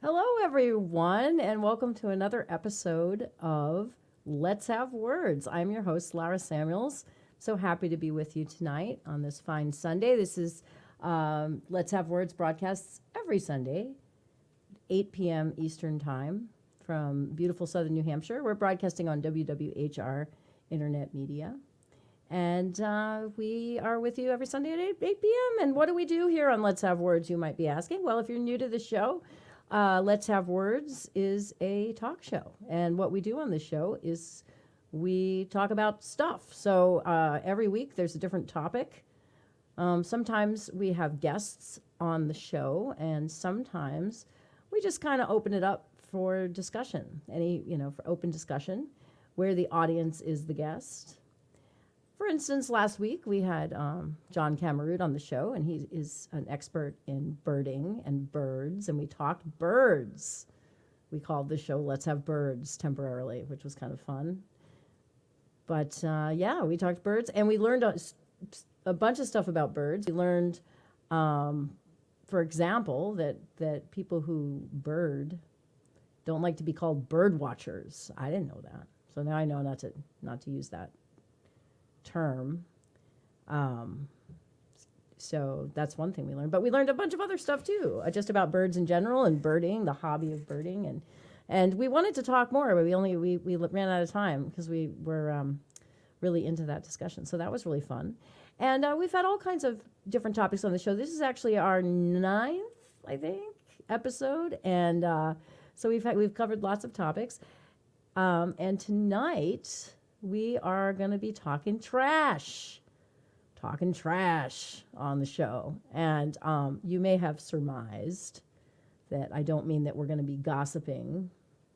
Hello, everyone, and welcome to another episode of Let's Have Words. I'm your host, Lara Samuels. So happy to be with you tonight on this fine Sunday. This is Let's Have Words broadcasts every Sunday, 8 p.m. Eastern Time from beautiful southern New Hampshire. We're broadcasting on WWHR Internet Media. And we are with you every Sunday at 8 p.m. And what do we do here on Let's Have Words, you might be asking? Well, if you're new to the show, Let's Have Words is a talk show. And what we do on this show is we talk about stuff. So every week there's a different topic. Sometimes we have guests on the show, and sometimes we just kind of open it up for discussion, for open discussion where the audience is the guest. For instance, last week we had John Camerood on the show, and he is an expert in birding and birds, and we talked birds. We called the show Let's Have Birds temporarily, which was kind of fun. But we talked birds, and we learned a bunch of stuff about birds. We learned, for example, that people who bird don't like to be called bird watchers. I didn't know that. So now I know not to use that term. So that's one thing we learned. But we learned a bunch of other stuff too, just about birds in general and birding, the hobby of birding, and we wanted to talk more, but we ran out of time because we were really into that discussion. So that was really fun. And we've had all kinds of different topics on the show. This is actually our 9th, I think, episode, and so we've covered lots of topics. And tonight we are going to be talking trash on the show. And you may have surmised that I don't mean that we're going to be gossiping.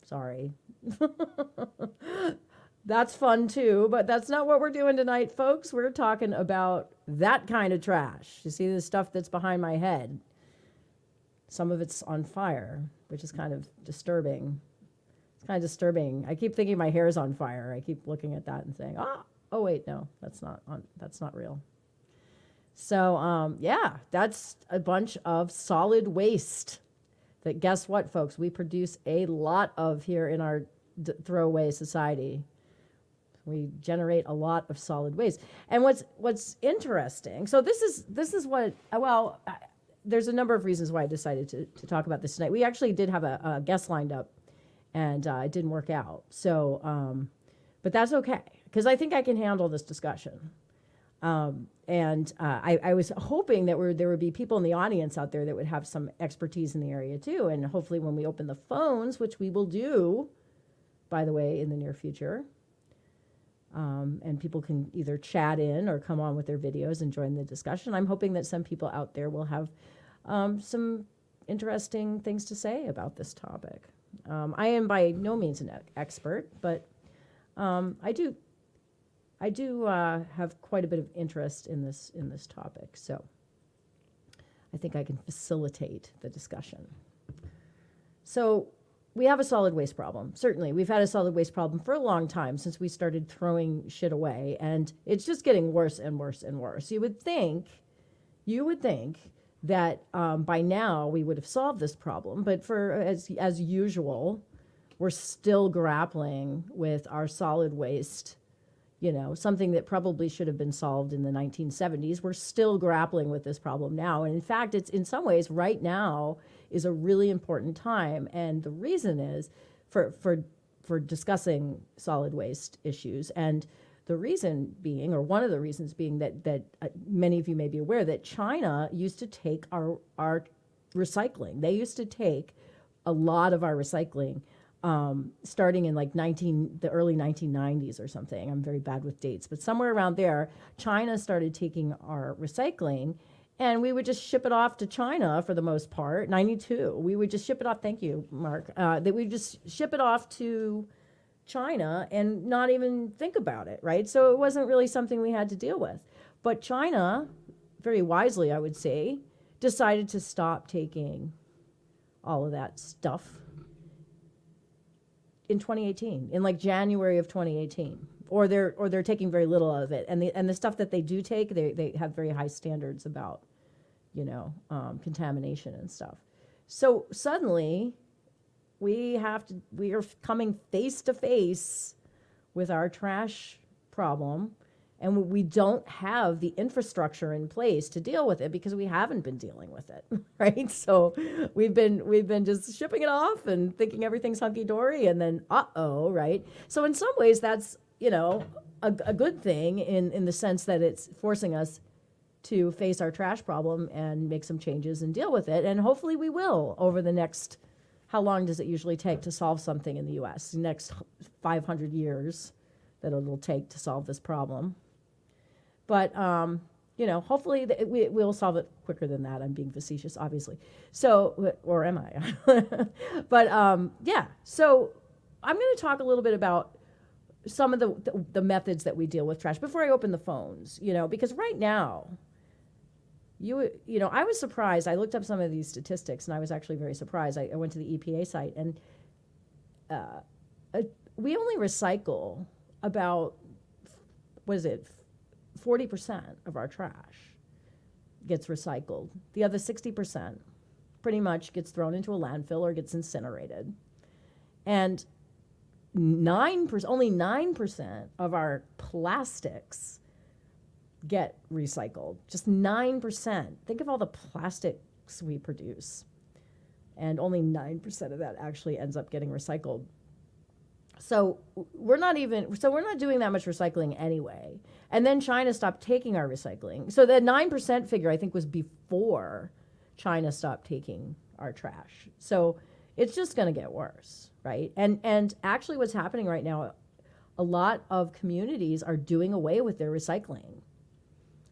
Sorry. That's fun too, but that's not what we're doing tonight, folks. We're talking about that kind of trash. You see the stuff that's behind my head? Some of it's on fire, which is kind of disturbing. It's kind of disturbing. I keep thinking my hair is on fire. I keep looking at that and saying, oh wait, no, that's not real. So, that's a bunch of solid waste that, guess what, folks, we produce a lot of here in our throwaway society. We generate a lot of solid waste. And what's interesting, so this is what, there's a number of reasons why I decided to talk about this tonight. We actually did have a guest lined up, and it didn't work out. So, but that's okay, because I think I can handle this discussion. I was hoping that there would be people in the audience out there that would have some expertise in the area too. And hopefully when we open the phones, which we will do, by the way, in the near future, and people can either chat in or come on with their videos and join the discussion. I'm hoping that some people out there will have some interesting things to say about this topic. I am by no means an expert, but I do have quite a bit of interest in this topic. So I think I can facilitate the discussion. So we have a solid waste problem. Certainly, we've had a solid waste problem for a long time, since we started throwing shit away, and it's just getting worse and worse and worse. You would think that by now we would have solved this problem, but as usual, we're still grappling with our solid waste. Something that probably should have been solved in the 1970s. We're still grappling with this problem now. And in fact, it's in some ways right now is a really important time. And the reason is for discussing solid waste issues. And the reason being, or one of the reasons being, that many of you may be aware that China used to take our recycling. They used to take a lot of our recycling, starting in the early 1990s or something. I'm very bad with dates, but somewhere around there, China started taking our recycling, and we would just ship it off to China for the most part. 92, we would just ship it off. Thank you, Mark. That we just ship it off to China and not even think about it, right? So it wasn't really something we had to deal with. But China, very wisely, I would say, decided to stop taking all of that stuff in 2018, in January of 2018, or they're taking very little of it, and the stuff that they do take, they have very high standards about, contamination and stuff. So suddenly we are coming face to face with our trash problem, and we don't have the infrastructure in place to deal with it because we haven't been dealing with it, right? So we've been just shipping it off and thinking everything's hunky dory, and then right? So in some ways, that's a good thing in the sense that it's forcing us to face our trash problem and make some changes and deal with it, and hopefully we will over the next. How long does it usually take to solve something in the U.S.? The next 500 years that it'll take to solve this problem. But, hopefully we'll solve it quicker than that. I'm being facetious, obviously. So, or am I? But, so I'm going to talk a little bit about some of the methods that we deal with trash before I open the phones, because right now, I was surprised. I looked up some of these statistics, and I was actually very surprised. I went to the EPA site, and we only recycle about, 40% of our trash gets recycled. The other 60% pretty much gets thrown into a landfill or gets incinerated. And only 9% of our plastics get recycled. Just 9%. Think of all the plastics we produce. And only 9% of that actually ends up getting recycled. So we're not doing that much recycling anyway. And then China stopped taking our recycling. So that 9% figure, I think, was before China stopped taking our trash. So it's just going to get worse, right? And actually what's happening right now, a lot of communities are doing away with their recycling.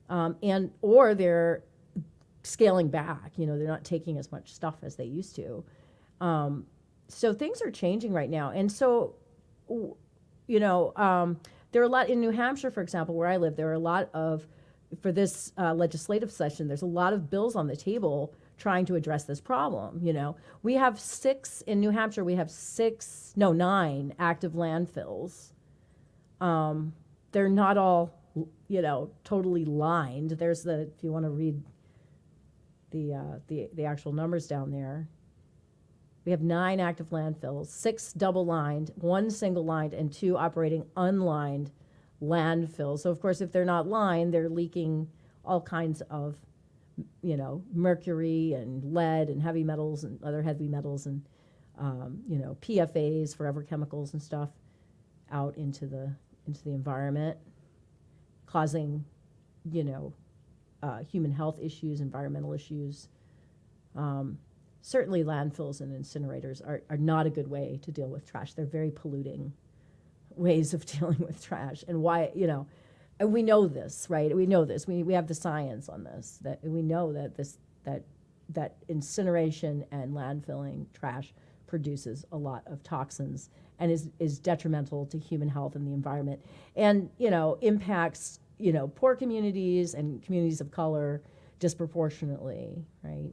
Or they're scaling back, they're not taking as much stuff as they used to. So things are changing right now. And so, there are a lot in New Hampshire, for example, where I live, there are a lot of, for this legislative session, there's a lot of bills on the table trying to address this problem. We have in New Hampshire, we have 9 active landfills. They're not all, totally lined. There's if you want to read the actual numbers down there, we have 9 active landfills, 6 double-lined, 1 single-lined, and 2 operating unlined landfills. So, of course, if they're not lined, they're leaking all kinds of, mercury and lead and heavy metals and other heavy metals and, PFAs, forever chemicals and stuff out into the environment, causing, human health issues, environmental issues. Certainly landfills and incinerators are not a good way to deal with trash. They're very polluting ways of dealing with trash. And why, and we know this, right? We know this. We have the science on this. That we know that incineration and landfilling trash produces a lot of toxins and is detrimental to human health and the environment, and impacts poor communities and communities of color disproportionately, right?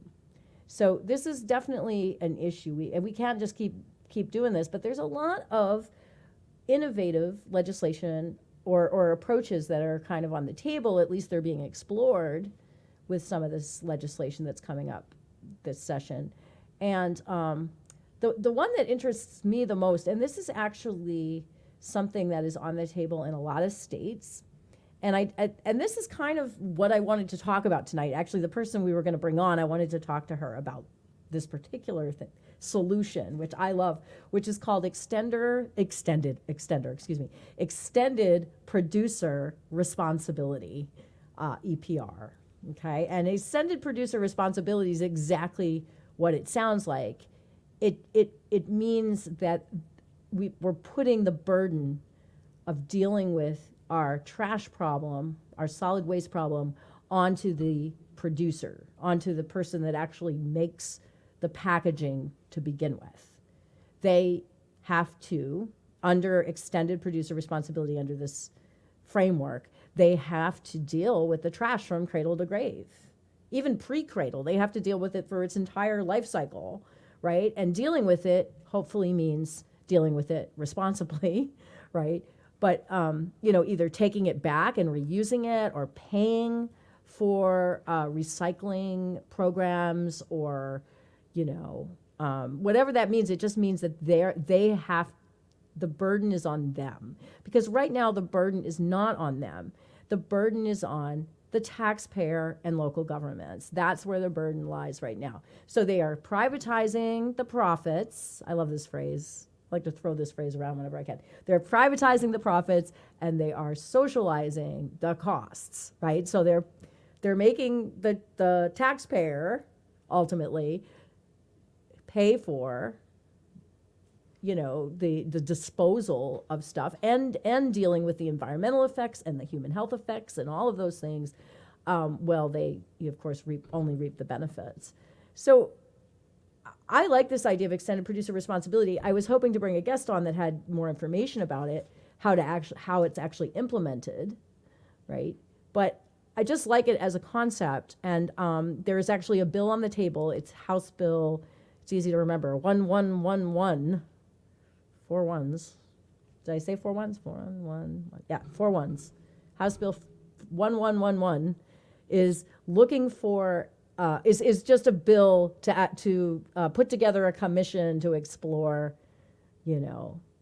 So this is definitely an issue. We can't just keep doing this, but there's a lot of innovative legislation or approaches that are kind of on the table. At least they're being explored with some of this legislation that's coming up this session. And the one that interests me the most, and this is actually something that is on the table in a lot of states, and this is kind of what I wanted to talk about tonight. Actually, the person we were going to bring on, I wanted to talk to her about this particular solution, which I love, which is called extended producer responsibility, EPR. Okay, and extended producer responsibility is exactly what it sounds like. It means that we're putting the burden of dealing with our trash problem, our solid waste problem, onto the producer, onto the person that actually makes the packaging to begin with. They have to, under extended producer responsibility, under this framework, they have to deal with the trash from cradle to grave. Even pre-cradle, they have to deal with it for its entire life cycle, right? And dealing with it hopefully means dealing with it responsibly, right? But, either taking it back and reusing it, or paying for recycling programs, or, whatever that means, it just means that the burden is on them. Because right now the burden is not on them. The burden is on the taxpayer and local governments. That's where the burden lies right now. So they are privatizing the profits. I love this phrase. I like to throw this phrase around whenever I can. They're privatizing the profits and they are socializing the costs, right? So they're making the taxpayer ultimately pay for, the disposal of stuff and dealing with the environmental effects and the human health effects and all of those things. They of course only reap the benefits. So I like this idea of extended producer responsibility. I was hoping to bring a guest on that had more information about it, how it's actually implemented, right? But I just like it as a concept. And there is actually a bill on the table. It's House Bill. It's easy to remember. 1111. 4 ones. Did I say 4 ones? 4-1-1. Yeah, 4 ones. House Bill 1111 is looking for is just a bill to put together a commission to explore,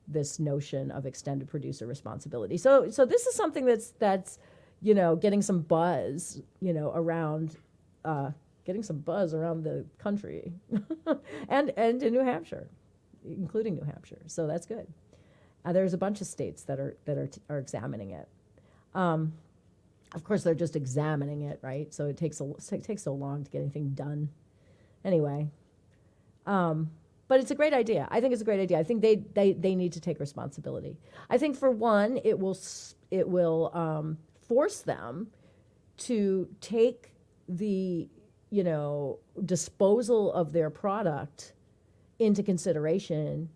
this notion of extended producer responsibility. So this is something that's getting some buzz, around the country and in New Hampshire, including New Hampshire. So that's good. There's a bunch of states that are examining it. Of course, they're just examining it, right? So it takes so long to get anything done. Anyway, but it's a great idea. I think it's a great idea. I think they need to take responsibility. I think for one, it will force them to take the disposal of their product into consideration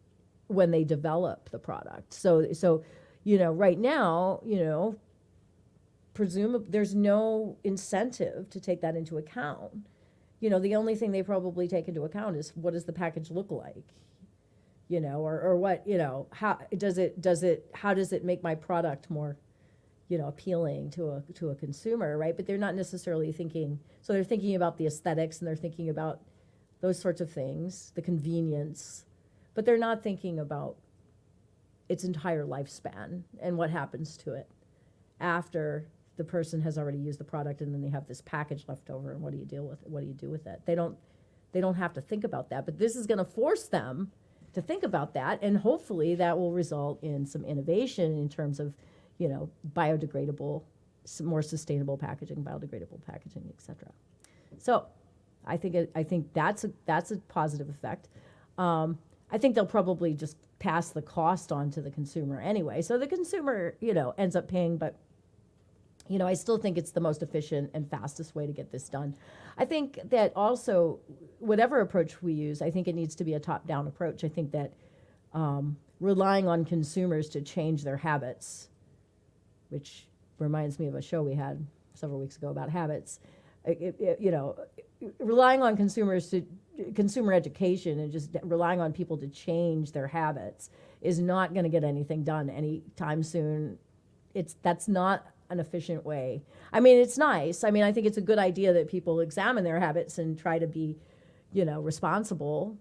when they develop the product. So right now, presume there's no incentive to take that into account. The only thing they probably take into account is what does the package look like, or what, how does it make my product more, appealing to a consumer, right? But they're not necessarily thinking. So they're thinking about the aesthetics and they're thinking about those sorts of things, the convenience, but they're not thinking about its entire lifespan and what happens to it after the person has already used the product and then they have this package left over, and what do you do with it? They don't have to think about that, but this is going to force them to think about that, and hopefully that will result in some innovation in terms of, biodegradable, more sustainable packaging, biodegradable packaging, etc. So I think that's a positive effect. I think they'll probably just pass the cost on to the consumer anyway. So the consumer, ends up paying, but I still think it's the most efficient and fastest way to get this done. I think that also, whatever approach we use, I think it needs to be a top-down approach. I think that relying on consumers to change their habits, which reminds me of a show we had several weeks ago about habits, relying on consumer education and just relying on people to change their habits is not going to get anything done anytime soon. That's not an efficient way. I mean, it's nice. I mean, I think it's a good idea that people examine their habits and try to be, responsible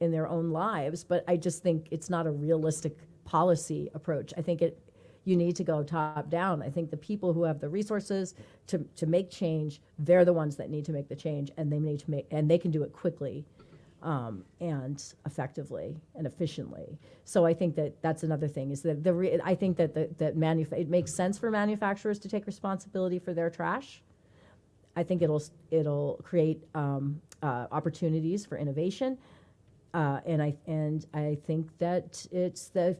in their own lives. But I just think it's not a realistic policy approach. I think you need to go top down. I think the people who have the resources to make change, they're the ones that need to make the change, and they can do it quickly, and effectively and efficiently. So I think that's another thing is that I think that it makes sense for manufacturers to take responsibility for their trash. I think it'll create opportunities for innovation, and I think that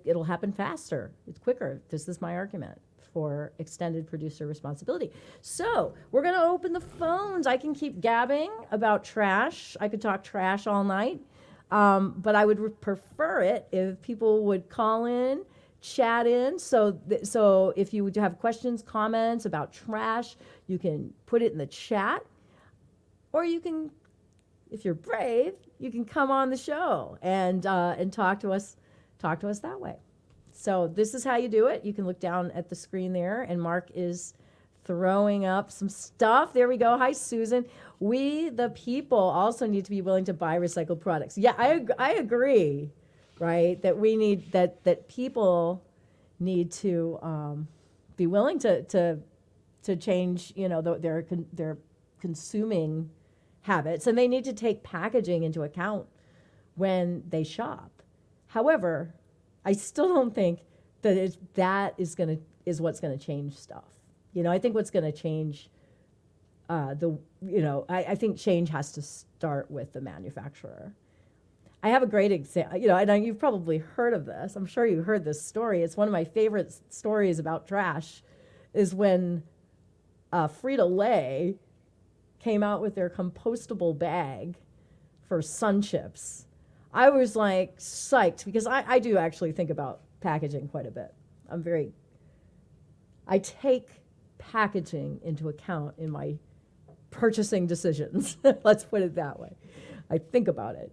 it'll happen faster. It's quicker. This is my argument for extended producer responsibility. So we're going to open the phones. I can keep gabbing about trash. I could talk trash all night, but I would prefer it if people would call in, chat in. So if you would have questions, comments about trash, you can put it in the chat, or you can, if you're brave, you can come on the show and talk to us that way. So this is how you do it. You can look down at the screen there, and Mark is throwing up some stuff. There we go. Hi, Susan. We, the people, also need to be willing to buy recycled products. Yeah, I agree, right? That we need that people need to be willing to change, their consuming habits, and they need to take packaging into account when they shop. However, I still don't think that is what's gonna change stuff. I think what's gonna change I think change has to start with the manufacturer. I have a great example, and you've probably heard of this. I'm sure you heard this story. It's one of my favorite stories about trash, is when Frito-Lay came out with their compostable bag for Sun Chips. I was like psyched because I do actually think about packaging quite a bit. I take packaging into account in my purchasing decisions. Let's put it that way. I think about it.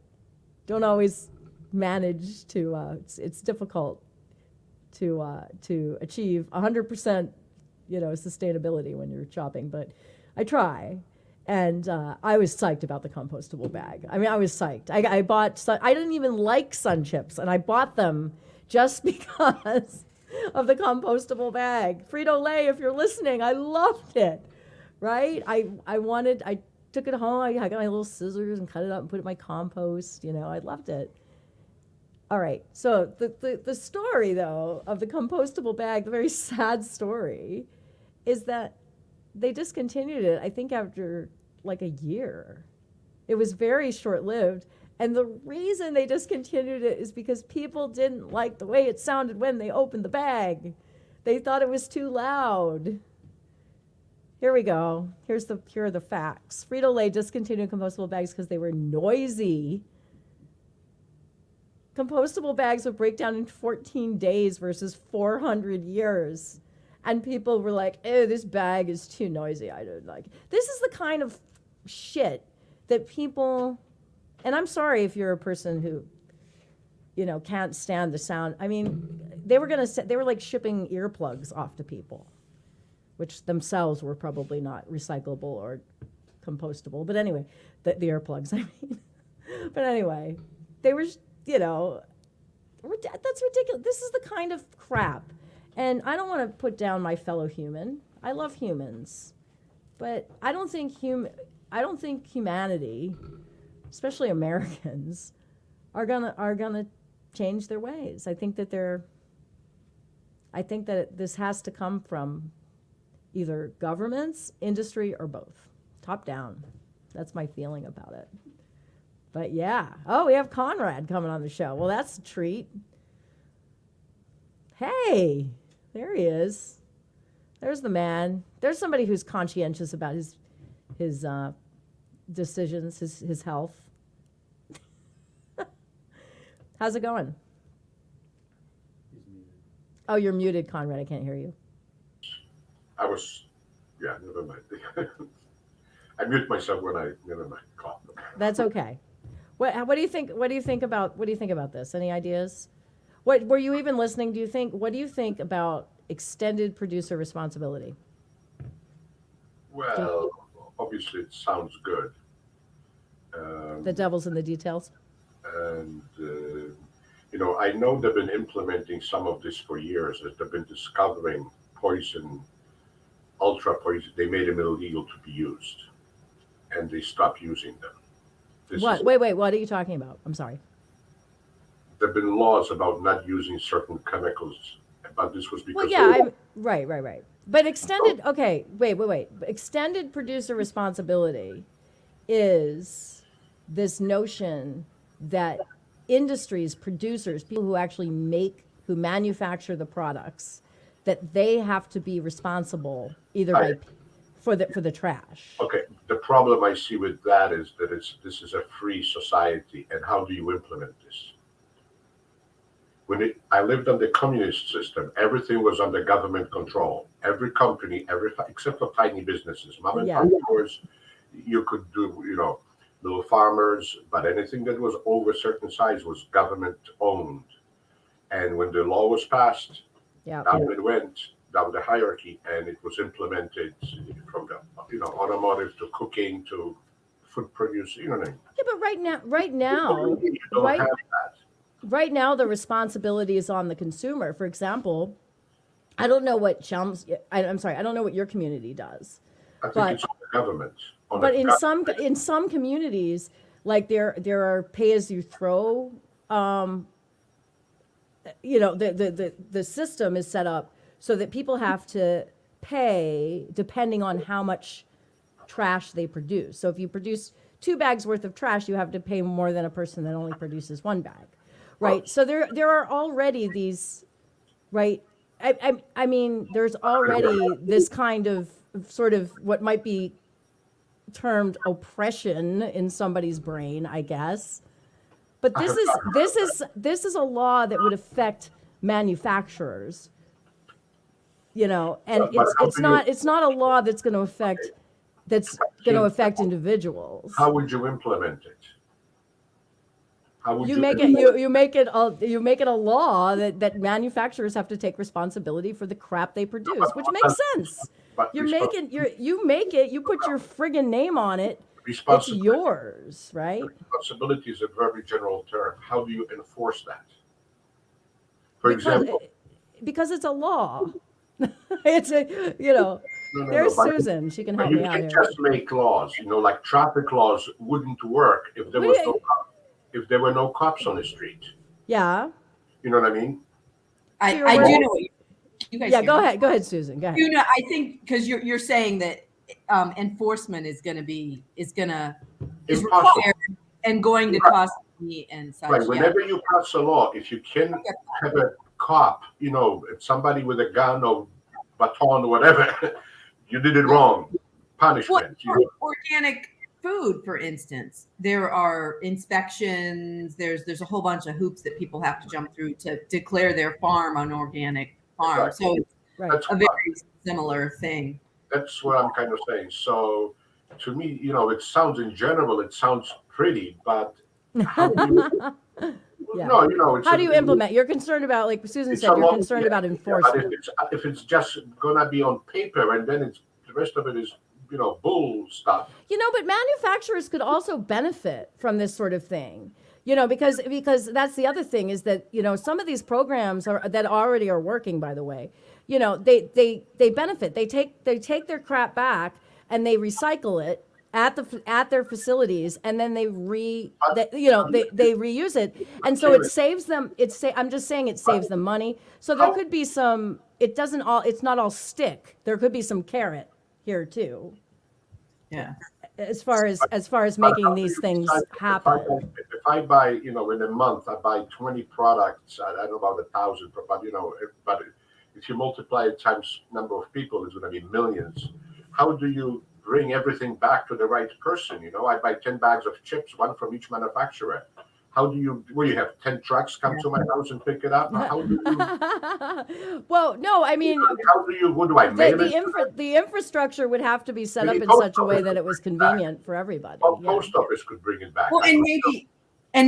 Don't always manage to, it's difficult to achieve 100%, sustainability when you're shopping, but I try. And I was psyched about the compostable bag. I mean, I was psyched. I didn't even like Sun Chips, and I bought them just because of the compostable bag. Frito-Lay, if you're listening, I loved it, right? I took it home. I got my little scissors and cut it up and put it in my compost. I loved it. All right. So the story, though, of the compostable bag, the very sad story, is that they discontinued it, I think, after like a year. It was very short-lived. And the reason they discontinued it is because people didn't like the way it sounded when they opened the bag. They thought it was too loud. Here we go. Here are the facts. Frito-Lay discontinued compostable bags because they were noisy. Compostable bags would break down in 14 days versus 400 years. And people were like, "Oh, this bag is too noisy. I don't like it." This is the kind of shit that people, and I'm sorry if you're a person who, can't stand the sound. I mean, they were like shipping earplugs off to people, which themselves were probably not recyclable or compostable. But anyway, the earplugs, I mean. But anyway, they were, that's ridiculous. This is the kind of crap. And I don't want to put down my fellow human. I love humans. But I don't think humanity, especially Americans, are gonna change their ways. I think that this has to come from either governments, industry, or both. Top down. That's my feeling about it. But yeah. Oh, we have Conrad coming on the show. Well, that's a treat. Hey, there he is. There's the man. There's somebody who's conscientious about his decisions, his health. How's it going? He's muted. Oh, you're muted, Conrad. I can't hear you. Never mind. I mute myself never mind. That's okay. What do you think? What do you think about this? Any ideas? What were you even listening? What do you think about extended producer responsibility? Well, obviously it sounds good. The devil's in the details. And I know they've been implementing some of this for years. As they've been discovering poison, ultra poison. They made them illegal to be used, and they stopped using them. Wait. What are you talking about? I'm sorry. There've been laws about not using certain chemicals, but this was because. Well, yeah, right. But extended. Okay, wait. Extended producer responsibility is this notion that industries, producers, people who actually who manufacture the products, that they have to be responsible either for the trash. Okay, the problem I see with that is that this is a free society, and how do you implement this? I lived on the communist system, everything was under government control. Every company, except for tiny businesses, mom and pop stores, you could do, little farmers, but anything that was over a certain size was government owned. And when the law was passed, down it went. down the hierarchy, and it was implemented from the automotive to cooking to food produce. You know what I mean? Yeah, but You don't right have that. right now, the responsibility is on the consumer. For example, I don't know what I'm sorry, I don't know what your community does, I think but it's on the government. but in some communities, like there are pay as you throw. The system is set up so that people have to pay depending on how much trash they produce. So if you produce 2 bags worth of trash, you have to pay more than a person that only produces 1 bag, right? So there are already these, right? I mean, there's already this kind of sort of what might be termed oppression in somebody's brain, I guess. But this is a law that would affect manufacturers, and But how do you, it's not a law that's going to affect individuals. how would you implement it? How would You you make it implement you make it a law that manufacturers have to take responsibility for the crap they produce, which makes sense. But You make it, you put your friggin' name on it. It's yours, right? responsibility is a very general term. How do you enforce that? For example, Because it's a law. It's a There's but Susan. She can but help you me out can't here. just make laws. Like traffic laws wouldn't work if there What was do you- if there were no cops on the street. Yeah. You know what I mean? So you're I do worried- know what you guys. Yeah, hear go me? ahead. Go ahead, Susan. Go ahead. I think because you're saying that enforcement is Impossible. required and going to cost money and such. Right. Yeah. Whenever you pass a law, if you can have a cop, somebody with a gun or baton or whatever, you did it wrong. Punishment. Well, organic food, for instance, there are inspections. There's a whole bunch of hoops that people have to jump through to declare their farm an organic farm. Exactly. So it's Right. a very similar thing. That's what I'm kind of saying. So to me, it sounds in general, it sounds pretty, but how do you, Yeah. no, it's How do you implement? You're concerned about, like Susan it's said, a you're law, concerned yeah, about yeah, enforcement. but if it's just gonna be on paper and then the rest of it is bull stuff. But manufacturers could also benefit from this sort of thing. Because that's the other thing is that, some of these programs that already are working, by the way, they benefit. They take their crap back and they recycle it at their facilities, and then they reuse it, and so it saves them. I'm just saying it saves them money. So there could be some. It's not all stick. There could be some carrot here too. Yeah. As far as making these things happen. If I buy, in a month, I buy 20 products. I don't know about 1,000, but if you multiply it times number of people, it's going to be millions. How do you bring everything back to the right person? I buy 10 bags of chips, one from each manufacturer. How do you? You have 10 trucks come to my house and pick it up? How do you? Well, no, I mean, how do you? What do I mail it? the infrastructure would have to be set up Maybe in such a post way office that it was could bring it back. convenient for everybody. Well, Yeah. post office could bring it back. Well, and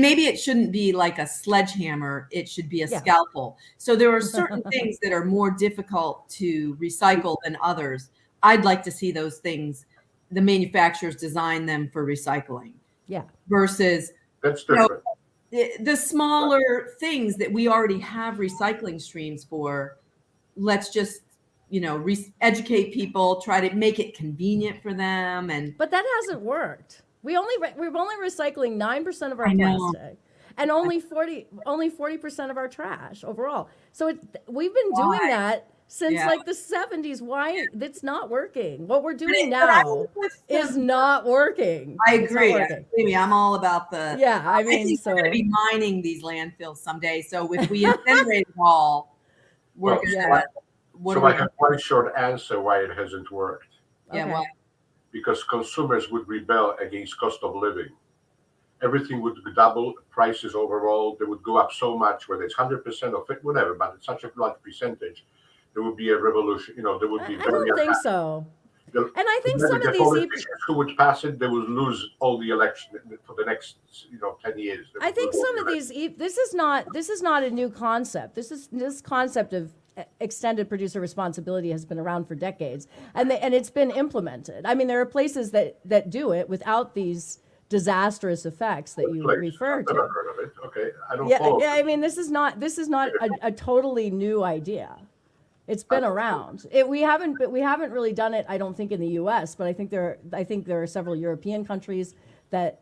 maybe it shouldn't be like a sledgehammer. It should be a Yeah. scalpel. So there are certain things that are more difficult to recycle than others. I'd like to see those things, the manufacturers design them for recycling. Yeah. Versus That's different. the smaller things that we already have recycling streams for. Let's just, educate people, try to make it convenient for them. But that hasn't worked. We're only recycling 9% of our I know. plastic, and only 40% of our trash overall. So we've been doing that since Yeah. like the 70s. Why? That's not working. What we're doing But I now think with is not working. I It's not agree. working. Amy, I'm all about the. Yeah, I think mean, we're going to be mining these landfills someday. So if we incinerate it all, we're Well, going to. yeah. What So are we I have one short answer why it hasn't worked. Yeah, Okay. why? Because consumers would rebel against cost of living. Everything would double, prices overall, they would go up so much, whether it's 100% of it, whatever, but it's such a large percentage, there would be a revolution, there would be I don't think so. The- And I think the some of these politicians who would pass it, they would lose all the election for the next 10 years. They I would think lose all some the of election. these this is not a new concept. This concept of extended producer responsibility has been around for decades, and it's been implemented. I mean, there are places that do it without these disastrous effects that you Place. refer I've never to. heard of it. Okay, I don't Yeah, follow. yeah. I mean, this is not a totally new idea. It's been around. We haven't really done it, I don't think, in the U.S., but I think there are several European countries that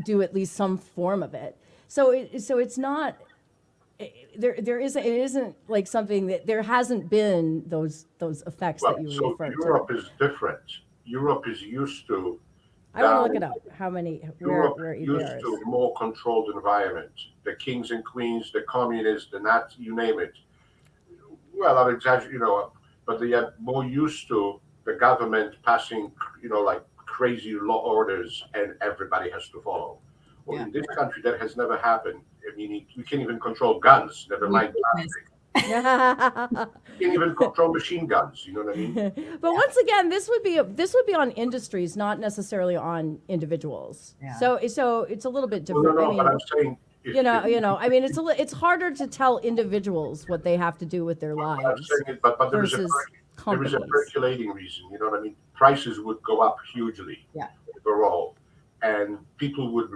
do at least some form of it. So it's not. It isn't like something that there hasn't been those effects Well, that you so refer to. Europe is different. Europe is used to. I want to look it up. How many? Europe Where used EPR is. to more controlled environment. The kings and queens, the communists, the Nazis, you name it. Well, I'm exaggerating, but they are more used to the government passing, like crazy law orders, and everybody has to follow. Well, Yeah. in this country, that has never happened. I mean, you can't even control guns, never mind plastic. You can't even control machine guns. You know what I mean? But once again, this would be on industries, not necessarily on individuals. Yeah. So it's a little bit Well, different. no, I mean, but I'm saying, if, I mean, it's harder to tell individuals what they have to do with their I'm lives saying it, but there is versus a companies. percolating reason. You know what I mean? Prices would go up hugely. Yeah. Overall, and people would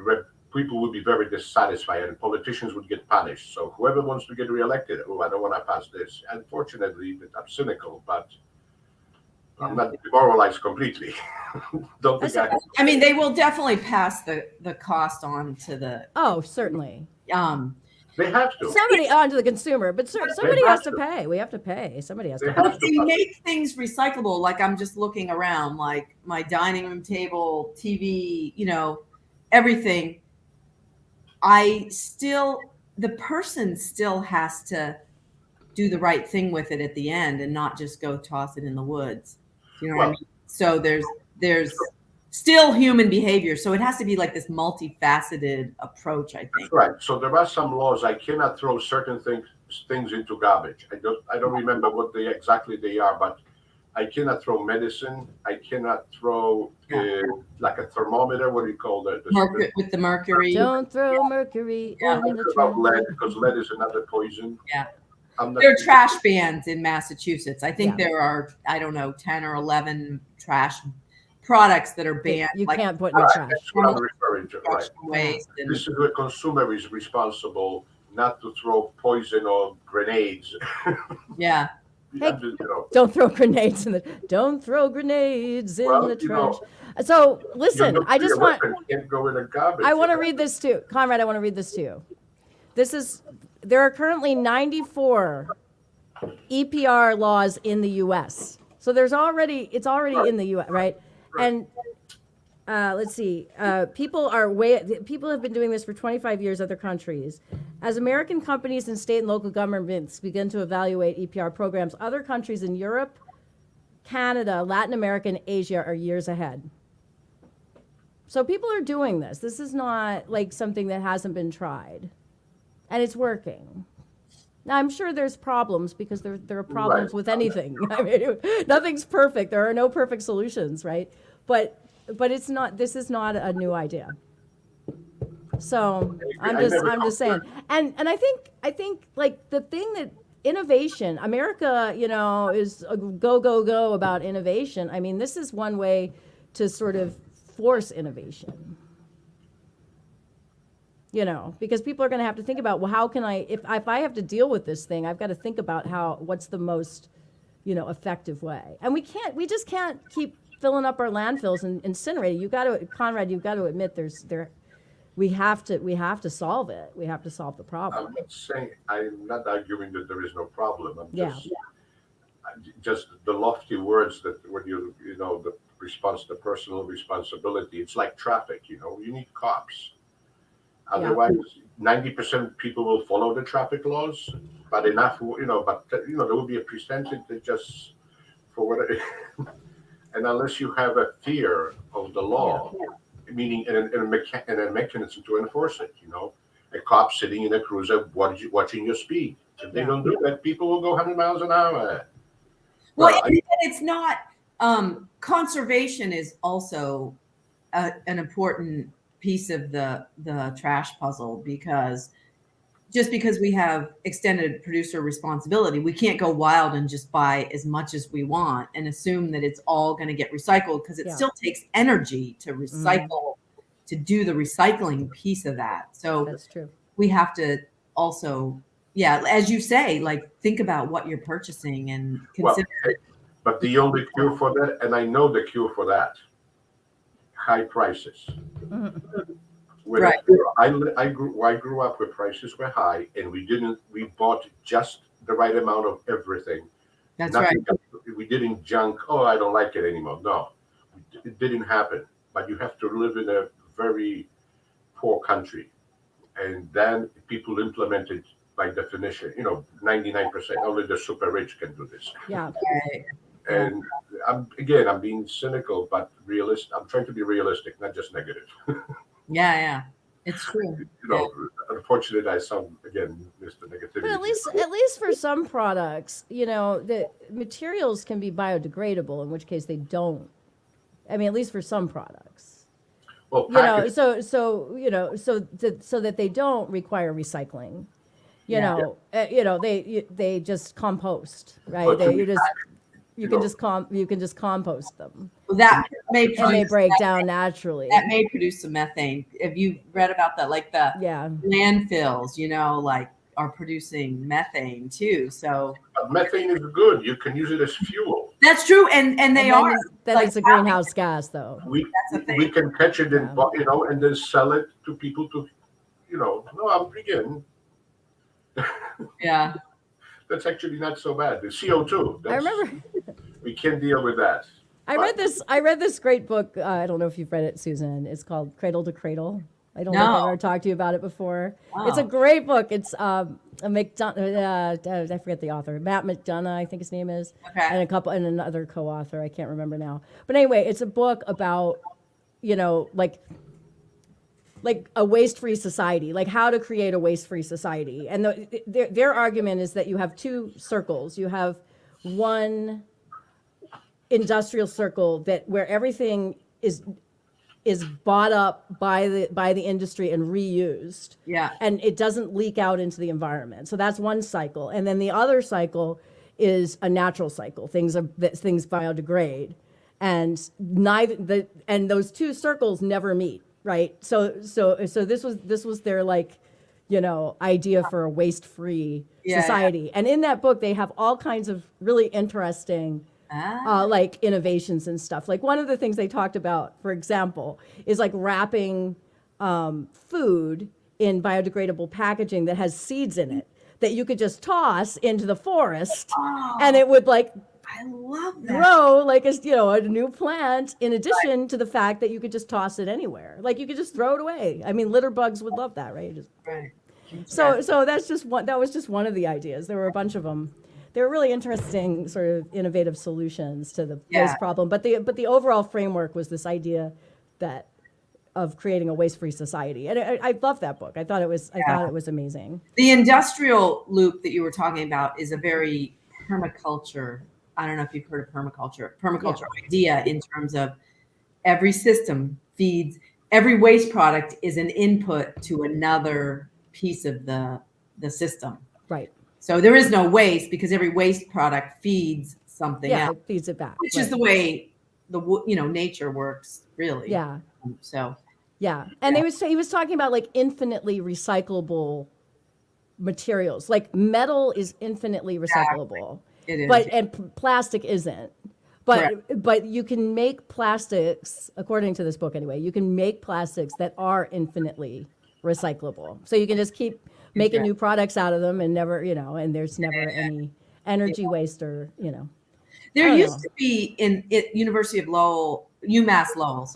be very dissatisfied, and politicians would get punished. So whoever wants to get reelected, I don't want to pass this. Unfortunately, I'm cynical, but I'm not demoralized completely. Don't think I mean, they will definitely pass the cost on to the Oh, certainly. They have to. Somebody onto the consumer, but somebody have has to to. pay. We have to pay. Somebody has They to have pay. If they make things recyclable, like I'm just looking around, like my dining room table, TV, everything. The person still has to do the right thing with it at the end and not just go toss it in the woods. You know what I mean? So there's still human behavior. So it has to be like this multifaceted approach, I think. That's right. So there are some laws. I cannot throw certain things into garbage. I don't remember what exactly they are, but I cannot throw medicine. I cannot throw like a thermometer. What do you call that? With the mercury. Don't throw mercury Yeah. in the About lead, trash. because lead is another poison. Yeah. I'm not, There are trash bans in Massachusetts. I think Yeah. there are, I don't know, 10 or 11 trash products that are banned. You like can't put in the trash. that's what I'm referring to. Right. waste and This is where consumer is responsible, not to throw poison or grenades. yeah. Hey, don't throw grenades in the trash. So listen, I just want. Can't go in a garbage. I want to read this too, Conrad. I want to read this to you. There are currently 94 EPR laws in the U.S. So it's already in the U.S. right? And let's see. People have been doing this for 25 years in other countries. As American companies and state and local governments begin to evaluate EPR programs, other countries in Europe, Canada, Latin America, and Asia are years ahead. So people are doing this. This is not like something that hasn't been tried, and it's working. Now, I'm sure there's problems because there are problems with anything. I mean, nothing's perfect. There are no perfect solutions, right? But it's not. This is not a new idea. So I'm just saying. And I think like the thing that innovation, America, is a go about innovation. I mean, this is one way to sort of force innovation. Because people are going to have to think about, well, how can if I have to deal with this thing, I've got to think about what's the most, effective way. And we just can't keep filling up our landfills and incinerating. Conrad, you've got to admit we have to solve it. We have to solve the problem. I'm not arguing that there is no problem. I'm just the lofty words that when the personal responsibility, it's like traffic, you need cops. Otherwise, 90% of people will follow the traffic laws, but enough, there will be a percentage that just, for whatever, and unless you have a fear of the law, meaning and a mechanism to enforce it, a cop sitting in a cruiser watching your speed. If they don't do that, people will go 100 miles an hour. Well, it's not, conservation is also an important piece of the trash puzzle, because just because we have extended producer responsibility, we can't go wild and just buy as much as we want and assume that it's all going to get recycled, because it still takes energy to recycle, to do the recycling piece of that. So That's true. we have to also, as you say, like, think about what you're purchasing and consider. Well, but the only cure for that, and I know the cure for that, high prices. Right. I grew up where prices were high, and we bought just the right amount of everything. That's right. We didn't junk, oh, I don't like it anymore. No, it didn't happen. But you have to live in a very poor country. And then people implemented, by definition, 99%, only the super rich can do this. Yeah. Right. And I'm being cynical, but realist. I'm trying to be realistic, not just negative. Yeah. It's true. Unfortunately, I sound, again, Mr. Negativity. But at least for some products, the materials can be biodegradable, in which case they don't. I mean, at least for some products. Well, so that they don't require recycling. They just compost, right? You can just compost them. Well, that may and they break down naturally. That may produce some methane. Have you read about that? Like the landfills, like are producing methane too. So methane is good. You can use it as fuel. That's true, and they are. Then it's a greenhouse gas, though. We can catch it and and then sell it to people to, No, I'm beginning. Yeah. That's actually not so bad. The CO2. I remember. We can deal with that. I read this great book. I don't know if you've read it, Susan. It's called Cradle to Cradle. I don't know if I've ever talked to you about it before. Wow. It's a great book. It's I forget the author. Matt McDonough, I think his name is, and another co-author. I can't remember now. But anyway, it's a book about like a waste-free society, like how to create a waste-free society. And their argument is that you have two circles. You have one industrial circle where everything is bought up by the industry and reused. Yeah. And it doesn't leak out into the environment. So that's one cycle. And then the other cycle is a natural cycle. Things biodegrade. And those two circles never meet. Right. So this was their idea for a waste-free society. And in that book, they have all kinds of really interesting innovations and stuff. Like one of the things they talked about, for example, is like wrapping food in biodegradable packaging that has seeds in it that you could just toss into the forest and it would I love that. grow like a new plant, in addition to the fact that you could just toss it anywhere. Like you could just throw it away. I mean, litter bugs would love that, right? So that was just one of the ideas. There were a bunch of them. They were really interesting, sort of innovative solutions to the waste problem. But the overall framework was this idea of creating a waste-free society. And I love that book. I thought it was amazing. The industrial loop that you were talking about is a very permaculture. I don't know if you've heard of permaculture idea, in terms of every system feeds, every waste product is an input to another piece of the system. Right. So there is no waste, because every waste product feeds something else. It feeds it back. Which is the way nature works, really. Yeah. So. Yeah. And he was talking about like infinitely recyclable materials. Like metal is infinitely recyclable. It is. And plastic isn't. But you can make plastics, according to this book anyway, you can make plastics that are infinitely recyclable. So you can just keep making new products out of them and never, and there's never any energy waste or, There used to be at University of UMass Lowell,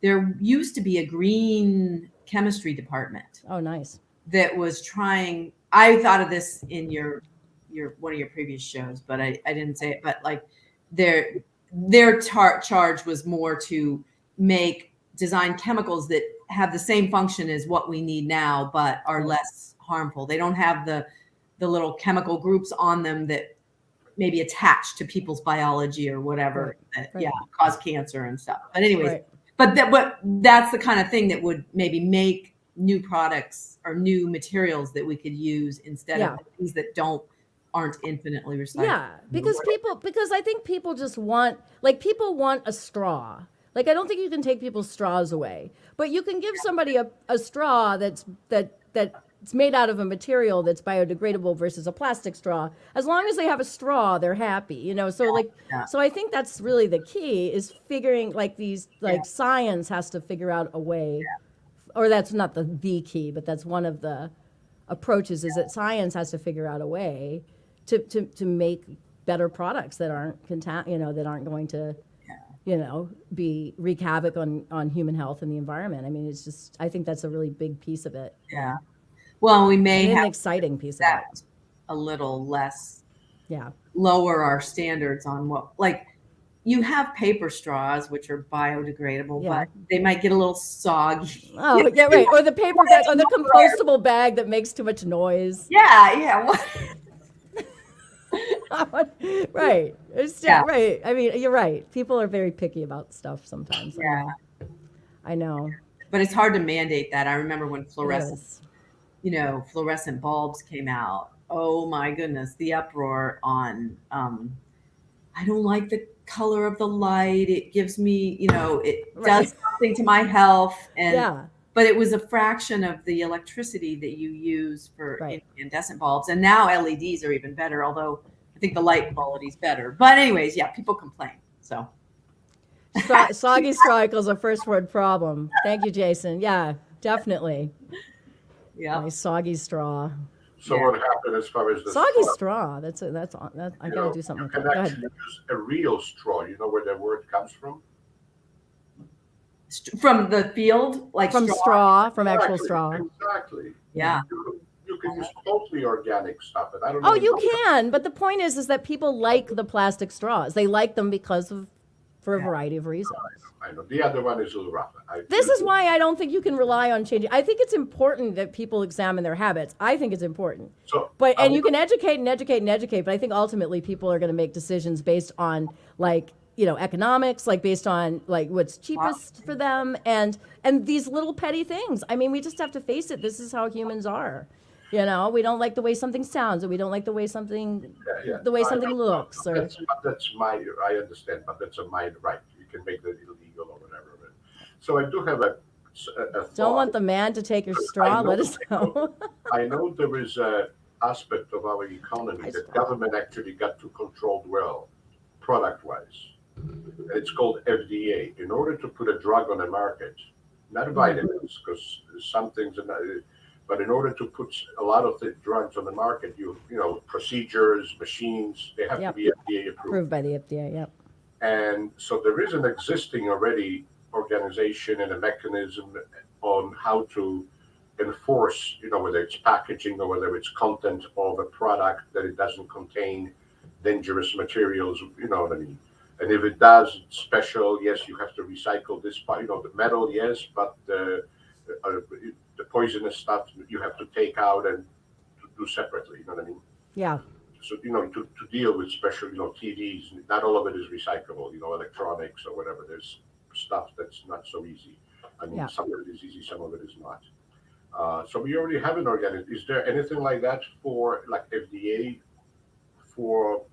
there used to be a green chemistry department. Oh, nice. That was trying, I thought of this in your one of your previous shows, but I didn't say it, but like their charge was more to design chemicals that have the same function as what we need now, but are less harmful. They don't have the little chemical groups on them that maybe attach to people's biology or whatever, cause cancer and stuff. But anyways, but that's the kind of thing that would maybe make new products or new materials that we could use instead Yeah. of things that aren't infinitely recyclable. Yeah, because I think people just want, like, people want a straw. Like, I don't think you can take people's straws away, but you can give somebody a straw that's made out of a material that's biodegradable versus a plastic straw. As long as they have a straw, they're happy, you know. So so I think that's really the key, is figuring, like, these, like, science has to figure out a way, or that's not the key, but that's one of the approaches, is that science has to figure out a way to make better products that aren't that aren't going to wreak havoc on human health and the environment. I mean, it's just, I think that's a really big piece of it. Yeah. Well, we may And have an exciting piece of that it. a little less. Yeah. Lower our standards on what, like, you have paper straws, which are biodegradable, but they might get a little soggy. Oh, yeah, right. Or the paper bag, or the compostable bag that makes too much noise. Yeah. Right. It's right. I mean, you're right. People are very picky about stuff sometimes. Yeah. I know. But it's hard to mandate that. I remember when fluorescent bulbs came out. Oh my goodness, the uproar on I don't like the color of the light. It gives me, it does something to my health. But it was a fraction of the electricity that you use for incandescent bulbs. And now LEDs are even better, although I think the light quality is better. But anyways, people complain. So soggy straw equals a first word problem. Thank you, Jason. Yeah, definitely. Yeah. My soggy straw. So what happened as far as the soggy straw? That's I gotta do something. You can actually use a real straw. You know where that word comes from? From the field, like from straw, from actual straw. Exactly. Yeah. You can use totally organic stuff, and I don't know. Oh, you can, but the point is that people like the plastic straws. They like them for a variety of reasons. I know. The other one is a little rougher. This is why I don't think you can rely on changing. I think it's important that people examine their habits. I think it's important. And you can educate and educate and educate, but I think ultimately people are going to make decisions based on, like, economics, like, based on, like, what's cheapest for them, and these little petty things. I mean, we just have to face it. This is how humans are. We don't like the way something sounds, or we don't like the way something something looks. I understand, but that's a mind right. You can make that illegal or whatever. So I do have a thought. Don't want the man to take your straw. Let us know. I know there is an aspect of our economy that government actually got to control well, product-wise. It's called FDA. In order to put a drug on the market, not vitamins, because some things are not, but in order to put a lot of the drugs on the market, procedures, machines, they have to be FDA approved. Approved by the FDA, yep. And so there is an existing already organization and a mechanism on how to enforce, whether it's packaging or whether it's content of a product, that it doesn't contain dangerous materials, you know what I mean? And if it does, it's special. Yes, you have to recycle this part, the metal, yes, but the poisonous stuff you have to take out and to do separately, you know what I mean? Yeah. So, to deal with special, TVs, not all of it is recyclable, electronics or whatever. There's stuff that's not so easy. I mean, some of it is easy, some of it is not. So we already have an organic. Is there anything like that for, like, FDA for